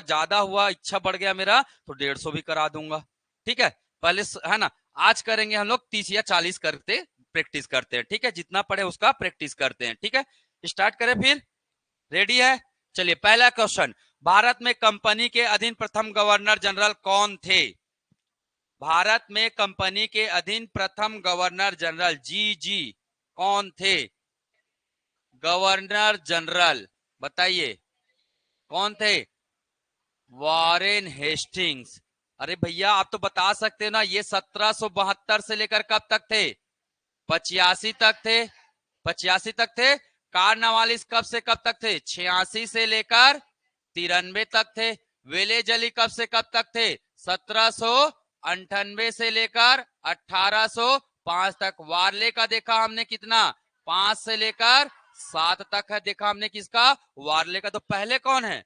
ज्यादा हुआ, इच्छा बढ़ गया मेरा, तो 150 भी करा दूंगा। ठीक है, पहले है ना, आज करेंगे हम लोग 30 या 40 करते प्रैक्टिस करते हैं। ठीक है, जितना पढ़े उसका प्रैक्टिस करते हैं। ठीक है, स्टार्ट करें फिर, रेडी है? चलिए, पहला क्वेश्चन, भारत में कंपनी के अधीन प्रथम गवर्नर जनरल कौन थे? भारत में कंपनी के अधीन प्रथम गवर्नर जनरल जी कौन थे? गवर्नर जनरल बताइए कौन थे? Warren Hastings. अरे भैया, आप तो बता सकते हो ना, ये 1772 से लेकर कब तक थे? 85 तक थे। 85 तक थे। कार्नवालिस कब से कब तक थे? 86 से लेकर 93 तक थे। विलेज अली कब से कब तक थे? 1798 से लेकर 1805 तक। वारले का देखा हमने कितना? 5 से लेकर 7 तक है देखा हमने किसका? वारले का। तो पहले कौन है?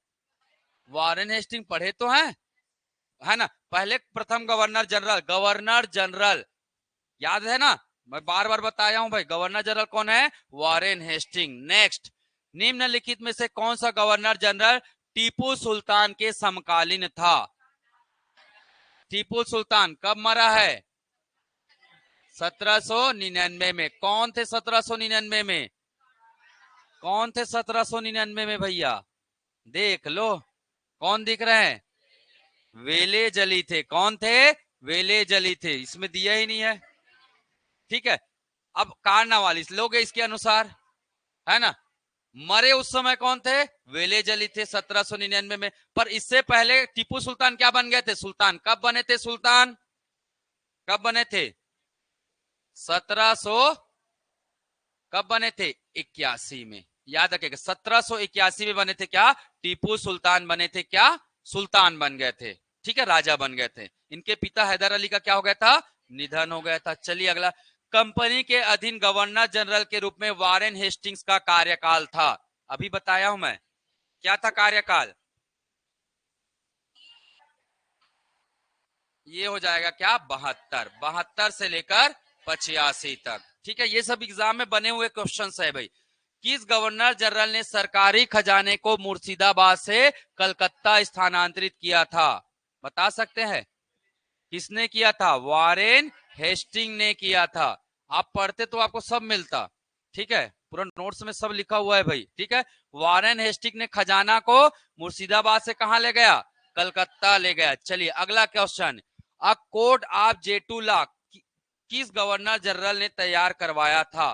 Warren Hasting. पढ़े तो हैं, है ना? पहले प्रथम गवर्नर जनरल, गवर्नर जनरल याद है ना? मैं बार बार बताया हूं भाई, गवर्नर जनरल कौन है? Warren Hasting. नेक्स्ट, निम्नलिखित में से कौन सा गवर्नर जनरल टीपू सुल्तान के समकालीन था? टीपू सुल्तान कब मरा है? 1799 में। कौन थे 1799 में? कौन थे 1799 में भैया? देख लो, कौन दिख रहे हैं? वेलेज अली थे। कौन थे? वेलेज अली थे। इसमें दिया ही नहीं है। ठीक है, अब कार्नवालिस लोगे इसके अनुसार, है ना? मरे उस समय कौन थे? वेलेज अली थे 1799 में। पर इससे पहले टीपू सुल्तान क्या बन गए थे? सुल्तान। कब बने थे सुल्तान? कब बने थे? 1700 कब बने थे? 81 में। याद रखेगा, 1781 में बने थे क्या? टीपू सुल्तान बने थे क्या? सुल्तान बन गए थे। ठीक है, राजा बन गए थे। इनके पिता हैदर अली का क्या हो गया था? निधन हो गया था। चलिए अगला, कंपनी के अधीन गवर्नर जनरल के रूप में वॉरेन हेस्टिंग्स का कार्यकाल था। अभी बताया हूं मैं, क्या था कार्यकाल? ये हो जाएगा क्या? 72। 72 से लेकर 85 तक। ठीक है, ये सब एग्जाम में बने हुए क्वेश्चंस है भाई। किस गवर्नर जनरल ने सरकारी खजाने को मुर्शिदाबाद से कलकत्ता स्थानांतरित किया था? बता सकते हैं? किसने किया था? वॉरेन हेस्टिंग ने किया था। आप पढ़ते तो आपको सब मिलता। ठीक है, पूरा नोट्स में सब लिखा हुआ है भाई। ठीक है, वॉरेन हेस्टिंग ने खजाना को मुर्शिदाबाद से कहां ले गया? कलकत्ता ले गया। चलिए अगला क्वेश्चन, अ कोड ऑफ जेटुला किस गवर्नर जनरल ने तैयार करवाया था?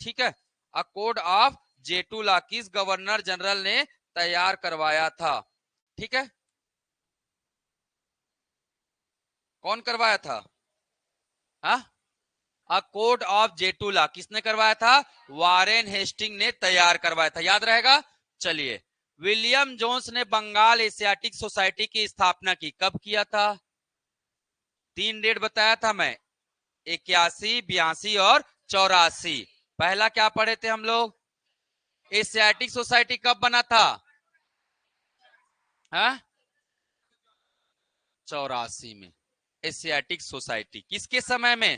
ठीक है, अ कोड ऑफ जेटुला किस गवर्नर जनरल ने तैयार करवाया था? ठीक है, कौन करवाया था? हा? अ कोड ऑफ जेटुला किसने करवाया था? वॉरेन हेस्टिंग ने तैयार करवाया था। याद रहेगा। चलिए, विलियम जोन्स ने बंगाल एशियाटिक सोसाइटी की स्थापना की, कब किया था? 3 डेट बताया था मैं, 81, 82 और 84। पहला क्या पढ़े थे हम लोग? एशियाटिक सोसाइटी कब बना था? हाँ, 84 में। एशियाटिक सोसाइटी किसके समय में?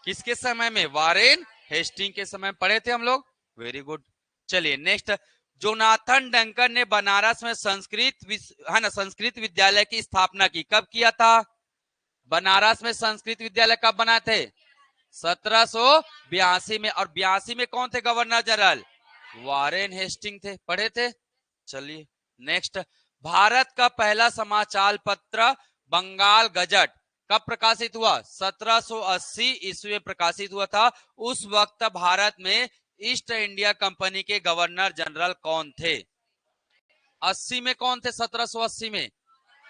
किसके समय में? वॉरेन हेस्टिंग के समय में पढ़े थे हम लोग। Very good. चलिए नेक्स्ट, जोनाथन डंकन ने बनारस में संस्कृत है ना, संस्कृत विद्यालय की स्थापना की, कब किया था? बनारस में संस्कृत विद्यालय कब बनाए थे? 1782 में। और 82 में कौन थे गवर्नर जनरल? वॉरेन हेस्टिंग थे। पढ़े थे। चलिए नेक्स्ट, भारत का पहला समाचार पत्र बंगाल गजट कब प्रकाशित हुआ? 1780 ईस्वी में प्रकाशित हुआ था। उस वक्त भारत में ईस्ट इंडिया कंपनी के गवर्नर जनरल कौन थे? 80 में कौन थे? 1780 में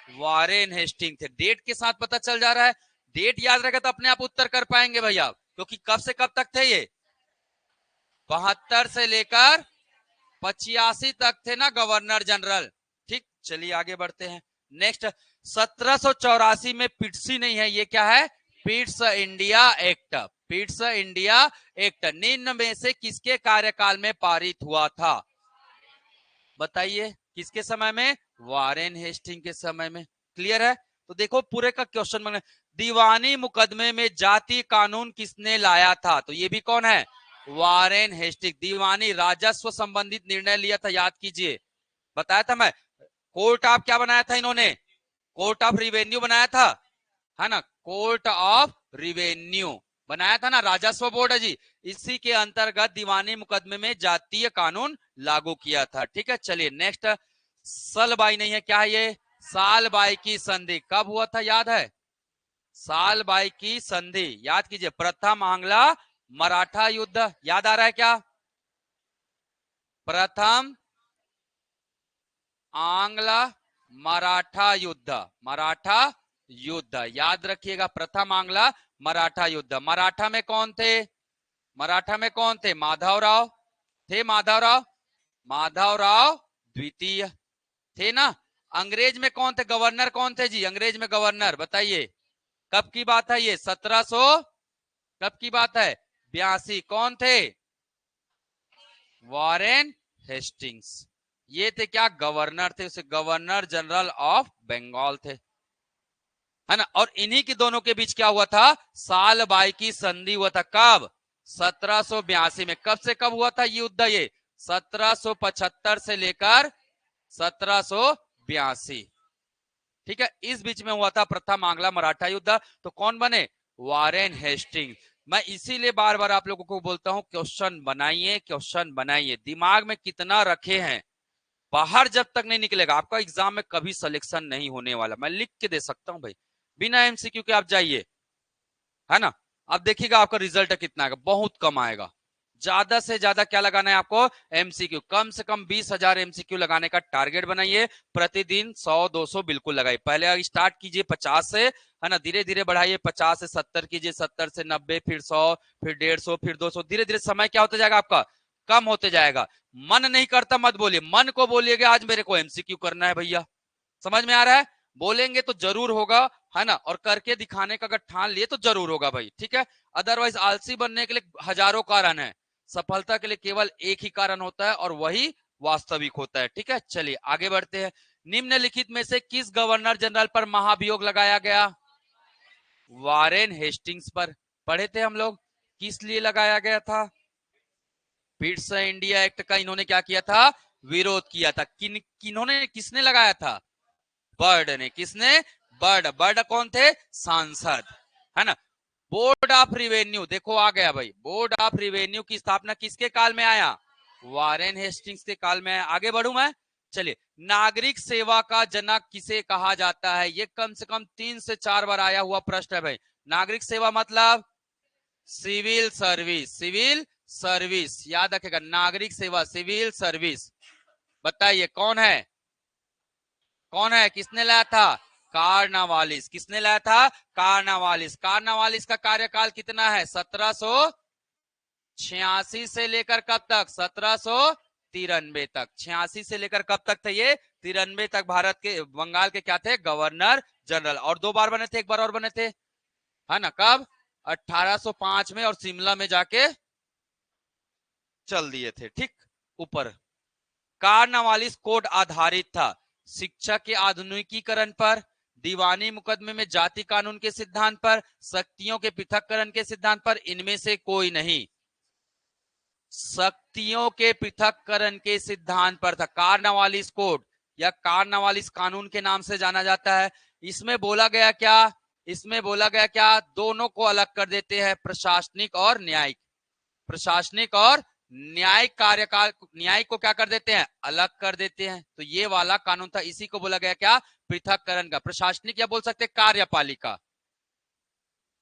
वॉरेन हेस्टिंग थे। डेट के साथ पता चल जा रहा है। डेट याद रहेगा तो अपने आप उत्तर कर पाएंगे भैया, क्योंकि कब से कब तक थे ये? 72 से लेकर 85 तक थे ना गवर्नर जनरल। ठीक, चलिए आगे बढ़ते हैं। नेक्स्ट, 1784 में पिट्सी नहीं है, ये क्या है? Pitt's India act. Pitt's India act निम्न में से किसके कार्यकाल में पारित हुआ था? बताइए, किसके समय में? वॉरेन हेस्टिंग के समय में। क्लियर है? तो देखो पूरे का क्वेश्चन बना, दीवानी मुकदमे में जाति कानून किसने लाया था? तो ये भी कौन है? Warren Hasting. दीवानी राजस्व संबंधित निर्णय लिया था, याद कीजिए, बताया था मैं। कोर्ट ऑफ क्या बनाया था इन्होंने? कोर्ट ऑफ रिवेन्यू बनाया था, है ना, कोर्ट ऑफ रिवेन्यू बनाया था ना, राजस्व बोर्ड है जी। इसी के अंतर्गत दीवानी मुकदमे में जातीय कानून लागू किया था। ठीक है, चलिए नेक्स्ट, सलबाई नहीं है, क्या है ये? सालबाई की संधि कब हुआ था, याद है? सालबाई की संधि याद कीजिए, प्रथम आंग्ला मराठा युद्ध, याद आ रहा है क्या? प्रथम आंग्ला मराठा युद्ध, मराठा युद्ध याद रखिएगा, प्रथम आंग्ला मराठा युद्ध। मराठा में कौन थे? मराठा में कौन थे? माधवराव थे, माधवराव, माधवराव द्वितीय थे ना। अंग्रेज में कौन थे? गवर्नर कौन थे जी? अंग्रेज में गवर्नर बताइए, कब की बात है ये? 1700, कब की बात है? 82। कौन थे? Warren Hastings. ये थे क्या? गवर्नर थे, उसे गवर्नर जनरल ऑफ बंगाल थे, है ना। और इन्हीं के दोनों के बीच क्या हुआ था? सालबाई की संधि हुआ था। कब? 1782 में। कब से कब हुआ था ये युद्ध? ये 1775 से लेकर 1782। ठीक है, इस बीच में हुआ था प्रथम आंग्ला मराठा युद्ध। तो कौन बने? Warren Hasting. मैं इसीलिए बार बार आप लोगों को बोलता हूं, क्वेश्चन बनाइए, क्वेश्चन बनाइए, दिमाग में कितना रखे हैं, बाहर जब तक नहीं निकलेगा आपका एग्जाम में कभी सिलेक्शन नहीं होने वाला। मैं लिख के दे सकता हूं भाई, बिना एमसीक्यू के आप जाइए, है ना। अब देखिएगा आपका रिजल्ट कितना आएगा, बहुत कम आएगा। ज्यादा से ज्यादा क्या लगाना है आपको? एमसीक्यू। कम से कम 20,000 एमसीक्यू लगाने का टारगेट बनाइए। प्रतिदिन 100-200 बिल्कुल लगाइए। पहले स्टार्ट कीजिए 50 से, है ना, धीरे धीरे बढ़ाइए, 50 से 70 कीजिए, 70 से 90, फिर 100, फिर 150, फिर 200। धीरे धीरे समय क्या होता जाएगा आपका? कम होते जाएगा। मन नहीं करता मत बोलिए, मन को बोलिएगा आज मेरे को एमसीक्यू करना है भैया। समझ में आ रहा है? बोलेंगे तो जरूर होगा, है ना, और करके दिखाने का अगर ठान लिए तो जरूर होगा भाई। ठीक है, अदरवाइज आलसी बनने के लिए हजारों कारण है, सफलता के लिए केवल एक ही कारण होता है और वही वास्तविक होता है। ठीक है, चलिए आगे बढ़ते हैं। निम्नलिखित में से किस गवर्नर जनरल पर महाभियोग लगाया गया? वॉरेन हेस्टिंग्स पर। पढ़े थे हम लोग, किस लिए लगाया गया था? पिट्स इंडिया एक्ट का इन्होंने क्या किया था? विरोध किया था। किन्होंने, किसने लगाया था? बर्ड ने। किसने? बर्ड। बर्ड कौन थे? सांसद, है ना। बोर्ड ऑफ रिवेन्यू देखो आ गया भाई, बोर्ड ऑफ रिवेन्यू की स्थापना किसके काल में आया? वॉरेन हेस्टिंग्स के काल में आया। आगे बढ़ू मैं, चलिए। नागरिक सेवा का जनक किसे कहा जाता है? ये कम से कम 3 से 4 बार आया हुआ प्रश्न है भाई। नागरिक सेवा मतलब सिविल सर्विस, सिविल सर्विस याद रखेगा, नागरिक सेवा, सिविल सर्विस। बताइए कौन है? कौन है? किसने लाया था? कार्नावालिस। किसने लाया था? कार्नावालिस। कार्नावालिस का कार्यकाल कितना है? 1786 से लेकर कब तक? 1793 तक। 86 से लेकर कब तक थे ये? 93 तक भारत के, बंगाल के क्या थे? Governor general. और 2 बार बने थे, एक बार और बने थे, है ना। कब? 1805 में, और शिमला में जाके चल दिए थे। ठीक, ऊपर। कार्नावालिस कोड आधारित था शिक्षा के आधुनिकीकरण पर, दीवानी मुकदमे में जाति कानून के सिद्धांत पर, शक्तियों के पृथककरण के सिद्धांत पर, इनमें से कोई नहीं। शक्तियों के पृथककरण के सिद्धांत पर था। कार्नावालिस कोड या कार्नावालिस कानून के नाम से जाना जाता है। इसमें बोला गया क्या? इसमें बोला गया क्या? दोनों को अलग कर देते हैं, प्रशासनिक और न्यायिक। प्रशासनिक और न्यायिक कार्यकाल, न्यायिक को क्या कर देते हैं? अलग कर देते हैं। तो ये वाला कानून था, इसी को बोला गया क्या? पृथककरण का। प्रशासनिक या बोल सकते कार्यपालिका,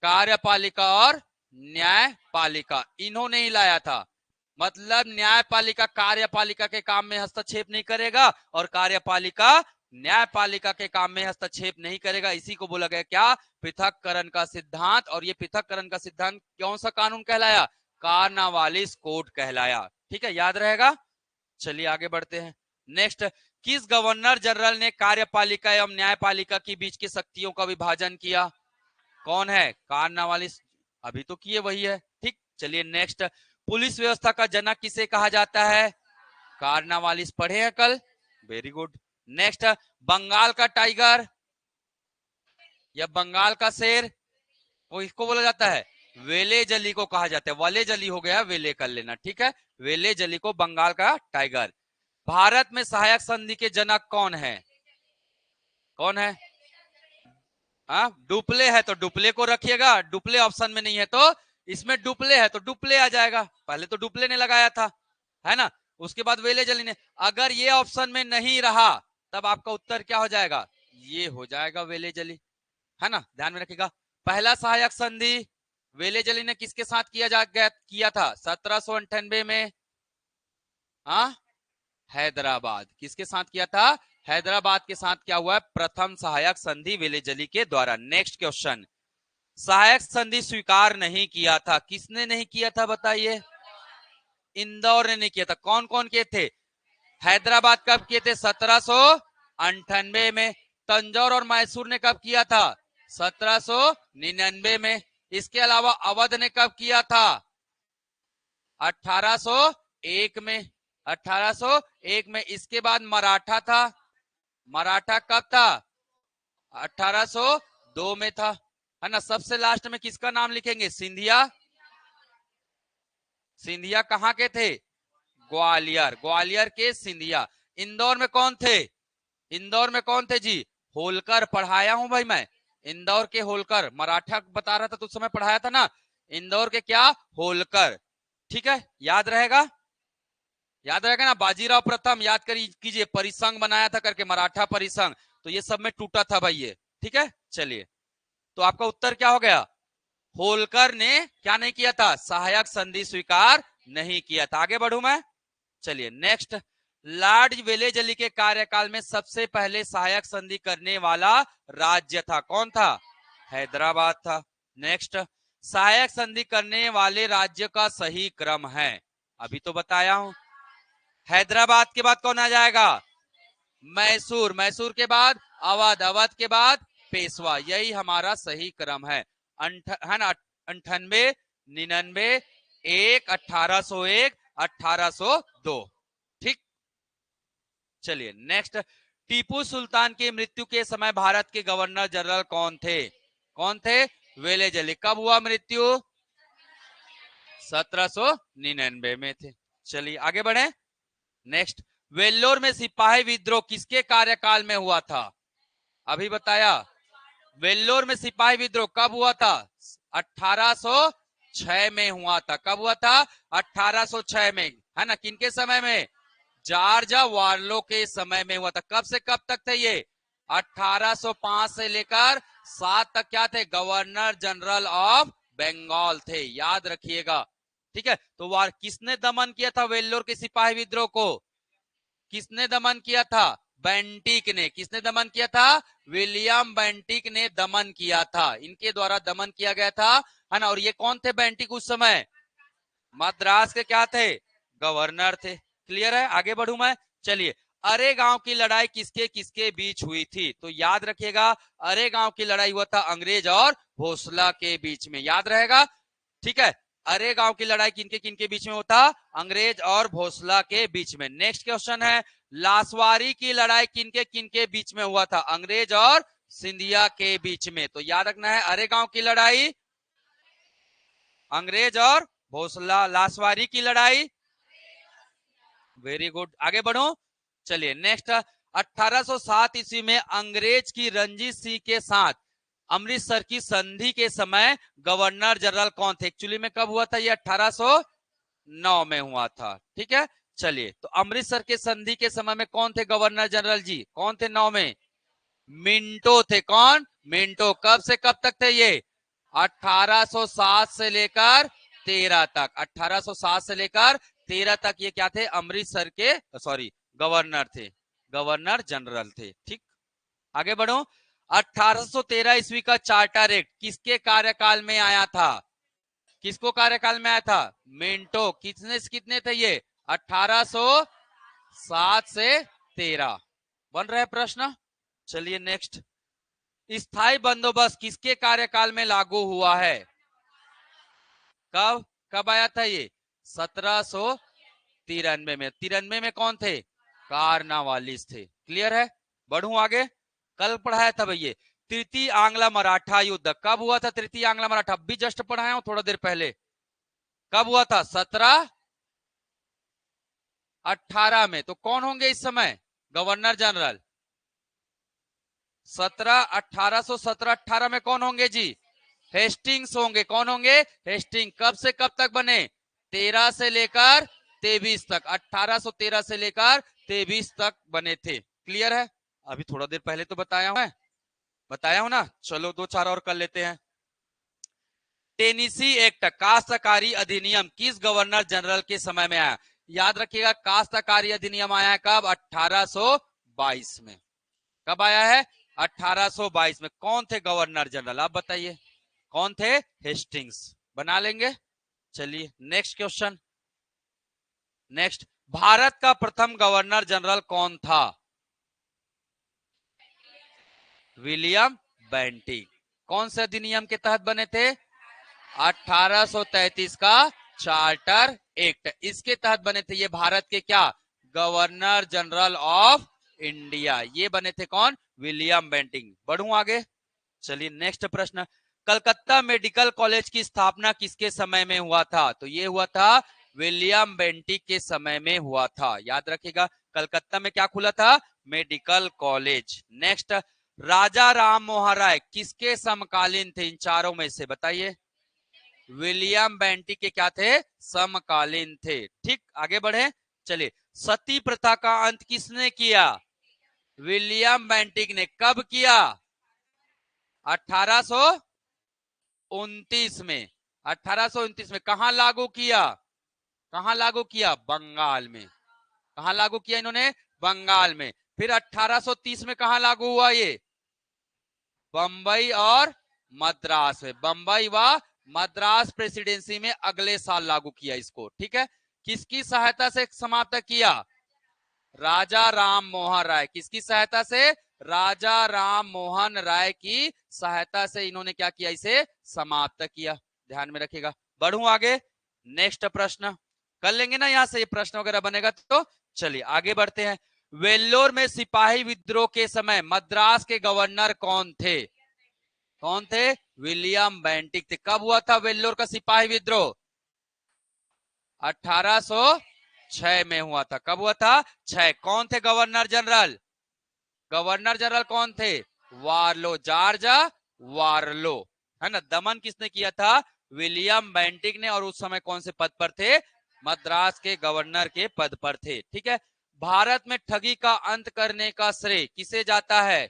कार्यपालिका और न्यायपालिका इन्होंने ही लाया था। मतलब न्यायपालिका कार्यपालिका के काम में हस्तक्षेप नहीं करेगा और कार्यपालिका न्यायपालिका के काम में हस्तक्षेप नहीं करेगा। इसी को बोला गया क्या? पृथककरण का सिद्धांत। और ये पृथककरण का सिद्धांत कौन सा कानून कहलाया? कार्नावालिस कोड कहलाया। ठीक है, याद रहेगा। चलिए आगे बढ़ते हैं। नेक्स्ट, किस गवर्नर जनरल ने कार्यपालिका एवं न्यायपालिका के बीच की शक्तियों का विभाजन किया? कौन है? कार्नावालिस। अभी तो किए वही है। ठीक, चलिए नेक्स्ट, पुलिस व्यवस्था का जनक किसे कहा जाता है? कार्नावालिस। पढ़े हैं कल, वेरी गुड। नेक्स्ट, बंगाल का टाइगर या बंगाल का शेर को इसको बोला जाता है? वेले जली को कहा जाता है। वले जली हो गया, वेले कर लेना। ठीक है, वेले जली को बंगाल का टाइगर। भारत में सहायक संधि के जनक कौन है? कौन है? हाँ, डुप्ले है तो डुप्ले को रखिएगा, डुप्ले ऑप्शन में नहीं है तो इसमें डुप्ले है तो डुप्ले आ जाएगा, पहले तो डुप्ले ने लगाया था, है ना। उसके बाद वेलेजली ने, अगर ये ऑप्शन में नहीं रहा तब आपका उत्तर क्या हो जाएगा? ये हो जाएगा वेलेजली, है ना। ध्यान में रखिएगा। पहला सहायक संधि वेलेजली ने किसके साथ किया था 1798 में? हाँ, हैदराबाद। किसके साथ किया था? हैदराबाद के साथ क्या हुआ है? प्रथम सहायक संधि वेलेजली के द्वारा। नेक्स्ट क्वेश्चन, सहायक संधि स्वीकार नहीं किया था, किसने नहीं किया था बताइए? इंदौर ने नहीं किया था। कौन कौन किए थे? हैदराबाद कब किए थे? 1798 में। तंजौर और मैसूर ने कब किया था? 1799 में। इसके अलावा अवध ने कब किया था? 1801 में। 1801 में। इसके बाद मराठा था, मराठा कब था? 1802 में था, है ना। सबसे लास्ट में किसका नाम लिखेंगे? सिंधिया। सिंधिया कहाँ के थे? ग्वालियर, ग्वालियर के सिंधिया। इंदौर में कौन थे? इंदौर में कौन थे जी? होलकर। पढ़ाया हूं भाई मैं, इंदौर के होलकर। मराठा बता रहा था तो उस समय पढ़ाया था ना, इंदौर के क्या? होलकर। ठीक है, याद रहेगा, याद रहेगा ना। बाजीराव प्रथम याद कीजिए, परिसंघ बनाया था करके, मराठा परिसंघ, तो ये सब में टूटा था भाई ये। ठीक है, चलिए, तो आपका उत्तर क्या हो गया? होलकर ने क्या नहीं किया था? सहायक संधि स्वीकार नहीं किया था। आगे बढ़ू मैं, चलिए नेक्स्ट। लॉर्ड वेलेजली के कार्यकाल में सबसे पहले सहायक संधि करने वाला राज्य था, कौन था? हैदराबाद था। नेक्स्ट, सहायक संधि करने वाले राज्य का सही क्रम है, अभी तो बताया हूं। हैदराबाद के बाद कौन आ जाएगा? मैसूर। मैसूर के बाद अवध। अवध के बाद पेशवा। यही हमारा सही क्रम है। है ना। 98, 99, 1, 1801, 1802। ठीक, चलिए नेक्स्ट। टीपू सुल्तान की मृत्यु के समय भारत के गवर्नर जनरल कौन थे? कौन थे? वेलेजली। कब हुआ मृत्यु? 1799 में थे। चलिए आगे बढ़े, नेक्स्ट। वेल्लोर में सिपाही विद्रोह किसके कार्यकाल में हुआ था? अभी बताया। वेल्लोर में सिपाही विद्रोह कब हुआ था? 1806 में हुआ था। कब हुआ था? 1806 में, है ना। किनके समय में? जॉर्ज वार्लो के समय में हुआ था। कब से कब तक थे ये? 1805 से लेकर 7 तक क्या थे? गवर्नर जनरल ऑफ बंगाल थे, याद रखिएगा। ठीक है, तो वार किसने दमन किया था वेल्लोर के सिपाही विद्रोह को? किसने दमन किया था? बेंटिक ने। किसने दमन किया था? विलियम बेंटिक ने दमन किया था, इनके द्वारा दमन किया गया था, है ना। और ये कौन थे बेंटिक? उस समय मद्रास के क्या थे? गवर्नर थे। क्लियर है, आगे बढ़ू मैं, चलिए। अरे गांव की लड़ाई किसके किसके बीच हुई थी? तो याद रखिएगा, अरे गांव की लड़ाई हुआ था अंग्रेज और भोसला के बीच में, याद रहेगा। ठीक है, अरे गांव की लड़ाई किनके किनके बीच में होता? अंग्रेज और भोसला के बीच में। नेक्स्ट क्वेश्चन है, लासवारी की लड़ाई किनके किनके बीच में हुआ था? अंग्रेज और सिंधिया के बीच में। तो याद रखना है, अरे गांव की लड़ाई अंग्रेज और भोसला, लासवारी की लड़ाई, वेरी गुड, आगे बढ़ो, चलिए नेक्स्ट। 1807 ईस्वी में अंग्रेज की रंजीत सिंह के साथ अमृतसर की संधि के समय गवर्नर जनरल कौन थे? एक्चुअली में कब हुआ था ये? 1809 में हुआ था। ठीक है, चलिए, तो अमृतसर के संधि के समय में कौन थे गवर्नर जनरल जी? कौन थे 9 में? मिंटो थे। कौन? मिंटो। कब से कब तक थे ये? 1807 से लेकर 13 तक। 1807 से लेकर 13 तक ये क्या थे? अमृतसर के, सॉरी, गवर्नर थे, गवर्नर जनरल थे। ठीक, आगे बढ़ो। 1813 ईस्वी का चार्टर एक्ट किसके कार्यकाल में आया था? किसको कार्यकाल में आया था? मिंटो। कितने कितने थे ये? 1807 से 13। बन रहे प्रश्न, चलिए नेक्स्ट। स्थायी बंदोबस्त किसके कार्यकाल में लागू हुआ है? कब कब आया था ये? 1793 में। 93 में कौन थे? कार्नावालिस थे। क्लियर है, बढ़ू आगे। कल पढ़ाया था भैया, तृतीय आंग्ल मराठा युद्ध कब हुआ था? तृतीय आंग्ल मराठा अभी जस्ट पढ़ाया हूं थोड़ा देर पहले। कब हुआ था? 1718 में। तो कौन होंगे इस समय गवर्नर जनरल? 1817 18 में कौन होंगे जी? हेस्टिंग्स होंगे। कौन होंगे? हेस्टिंग। कब से कब तक बने? 13 से लेकर 23 तक। 1813 से लेकर 23 तक बने थे। क्लियर है? अभी थोड़ा देर पहले तो बताया हूं ना। चलो दो चार और कर लेते हैं। टेनिसी एक्ट काश्तकारी अधिनियम किस गवर्नर जनरल के समय में आया? याद रखिएगा, काश्तकारी अधिनियम आया है कब? 1822 में। कब आया है? 1822 में। कौन थे गवर्नर जनरल? आप बताइए कौन थे? हेस्टिंग्स। बना लेंगे। चलिए नेक्स्ट क्वेश्चन। नेक्स्ट, भारत का प्रथम गवर्नर जनरल कौन था? William Bentinck. कौन से अधिनियम के तहत बने थे? 1833 का चार्टर एक्ट, इसके तहत बने थे ये भारत के क्या? Governor general of India. ये बने थे कौन? William Bentinck. बढ़ूं आगे। चलिए नेक्स्ट प्रश्न। कलकत्ता मेडिकल कॉलेज की स्थापना किसके समय में हुआ था? तो ये हुआ था विलियम बेंटिक के समय में हुआ था। याद रखिएगा, कलकत्ता में क्या खुला था? Medical college. नेक्स्ट, राजा राम मोहन राय किसके समकालीन थे? इन चारों में से बताइए। विलियम बेंटिक के क्या थे? समकालीन थे। ठीक, आगे बढ़े। चलिए, सती प्रथा का अंत किसने किया? विलियम बेंटिक ने। कब किया? 1829 में। 1829 में। कहां लागू किया? कहां लागू किया? बंगाल में। कहां लागू किया इन्होंने? बंगाल में। फिर 1830 में कहां लागू हुआ ये? बंबई और मद्रास में। बंबई व मद्रास प्रेसिडेंसी में अगले साल लागू किया इसको। ठीक है। किसकी सहायता से समाप्त किया? राजा राम मोहन राय। किसकी सहायता से? राजा राम मोहन राय की सहायता से इन्होंने क्या किया? इसे समाप्त किया। ध्यान में रखिएगा। बढ़ूं आगे। नेक्स्ट प्रश्न कर लेंगे ना, यहां से ये प्रश्न वगैरह बनेगा तो। चलिए आगे बढ़ते हैं। वेल्लोर में सिपाही विद्रोह के समय मद्रास के गवर्नर कौन थे? कौन थे? विलियम बेंटिक थे। कब हुआ था वेल्लोर का सिपाही विद्रोह? 1806 में हुआ था। कब हुआ था? 6। कौन थे गवर्नर जनरल? गवर्नर जनरल कौन थे? वार्लो, जॉर्ज वार्लो, है ना। दमन किसने किया था? विलियम बेंटिक ने। और उस समय कौन से पद पर थे? मद्रास के गवर्नर के पद पर थे। ठीक है। भारत में ठगी का अंत करने का श्रेय किसे जाता है?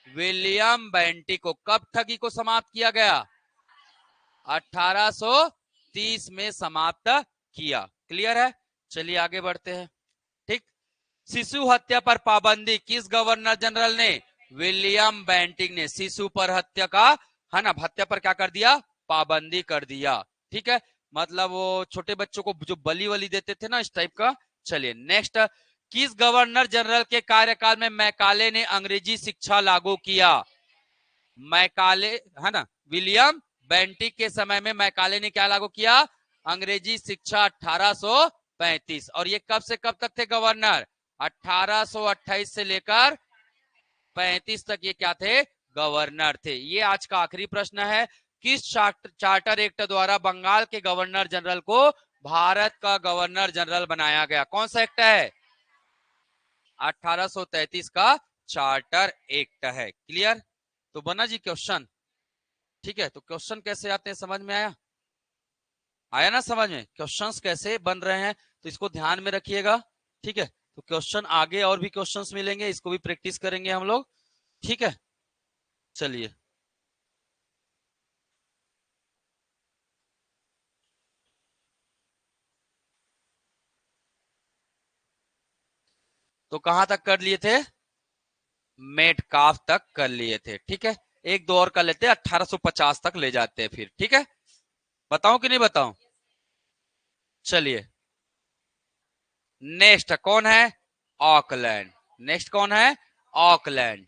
विलियम बेंटिक को। कब ठगी को समाप्त किया गया? 1830 में समाप्त किया। क्लियर है? चलिए आगे बढ़ते हैं। ठीक। शिशु हत्या पर पाबंदी किस गवर्नर जनरल ने? विलियम बेंटिक ने। शिशु पर हत्या का, है ना, हत्या पर क्या कर दिया? पाबंदी कर दिया। ठीक है। मतलब वो छोटे बच्चों को जो बलि वली देते थे ना, इस टाइप का। चलिए नेक्स्ट, किस गवर्नर जनरल के कार्यकाल में मैकाले ने अंग्रेजी शिक्षा लागू किया? मैकाले, है ना। विलियम बेंटिक के समय में मैकाले ने क्या लागू किया? अंग्रेजी शिक्षा। 1835। और ये कब से कब तक थे गवर्नर? 1828 से लेकर 35 तक ये क्या थे? गवर्नर थे। ये आज का आखिरी प्रश्न है। किस चार्टर एक्ट द्वारा बंगाल के गवर्नर जनरल को भारत का गवर्नर जनरल बनाया गया? कौन सा एक्ट है? 1833 का चार्टर एक्ट है। क्लियर? तो बना जी क्वेश्चन। ठीक है। तो क्वेश्चन कैसे आते हैं समझ में आया? आया ना समझ में? क्वेश्चंस कैसे बन रहे हैं तो इसको ध्यान में रखिएगा। ठीक है। तो क्वेश्चन आगे और भी क्वेश्चंस मिलेंगे, इसको भी प्रैक्टिस करेंगे हम लोग। ठीक है। चलिए, तो कहां तक कर लिए थे? मेटकाफ तक कर लिए थे। ठीक है। एक दो और कर लेते हैं, 1850 तक ले जाते हैं फिर। ठीक है। बताऊं कि नहीं बताऊं? चलिए, नेक्स्ट कौन है? ऑकलैंड। नेक्स्ट कौन है? ऑकलैंड।